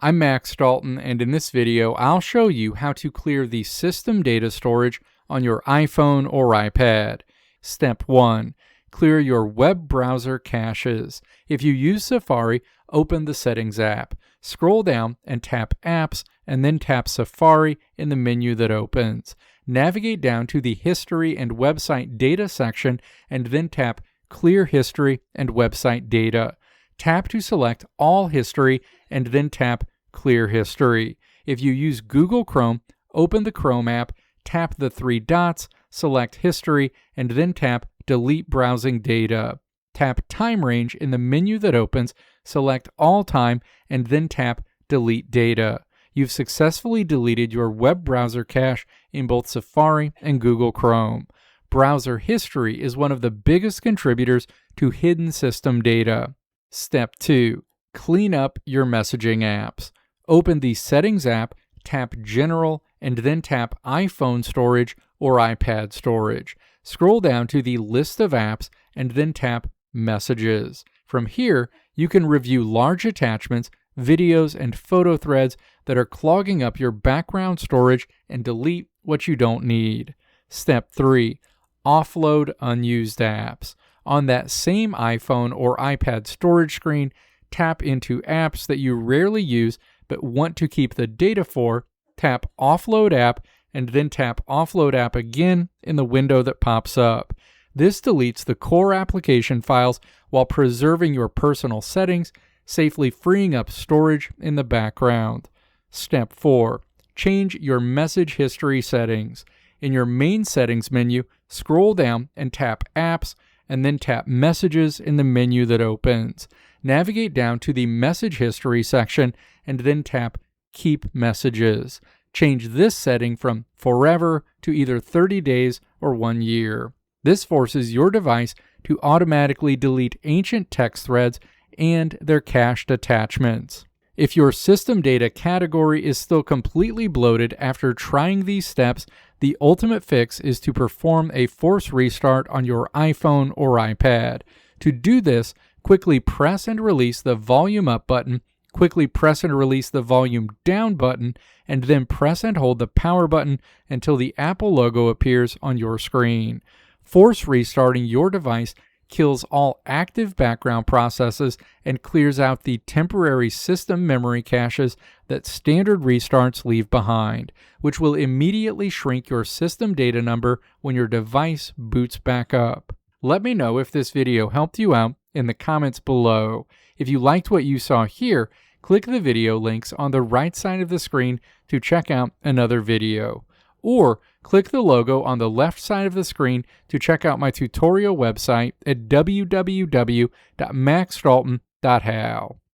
I'm Max Dalton, and in this video, I'll show you how to clear the system data storage on your iPhone or iPad. Step 1. Clear your web browser caches. If you use Safari, open the Settings app. Scroll down and tap Apps, and then tap Safari in the menu that opens. Navigate down to the History and Website Data section, and then tap Clear History and Website Data. Tap to select All History, and then tap Clear History. If you use Google Chrome, open the Chrome app, tap the three dots, select History, and then tap Delete Browsing Data. Tap Time Range in the menu that opens, select All Time, and then tap Delete Data. You've successfully deleted your web browser cache in both Safari and Google Chrome. Browser history is one of the biggest contributors to hidden system data. Step 2. Clean up your messaging apps. Open the Settings app, tap General, and then tap iPhone storage or iPad storage. Scroll down to the list of apps and then tap Messages. From here, you can review large attachments, videos, and photo threads that are clogging up your background storage and delete what you don't need. Step 3. Offload Unused Apps. On that same iPhone or iPad storage screen, tap into apps that you rarely use but want to keep the data for, tap Offload App, and then tap Offload App again in the window that pops up. This deletes the core application files while preserving your personal settings, safely freeing up storage in the background. Step 4. Change your message history settings. In your main settings menu, scroll down and tap Apps, and then tap Messages in the menu that opens. Navigate down to the Message History section, and then tap Keep Messages. Change this setting from Forever to either 30 days or 1 year. This forces your device to automatically delete ancient text threads and their cached attachments. If your system data category is still completely bloated after trying these steps, the ultimate fix is to perform a force restart on your iPhone or iPad. To do this, quickly press and release the volume up button, quickly press and release the volume down button, and then press and hold the power button until the Apple logo appears on your screen. Force restarting your device kills all active background processes and clears out the temporary system memory caches that standard restarts leave behind, which will immediately shrink your system data number when your device boots back up. Let me know if this video helped you out in the comments below. If you liked what you saw here, click the video links on the right side of the screen to check out another video. Or click the logo on the left side of the screen to check out my tutorial website at www.maxdalton.how.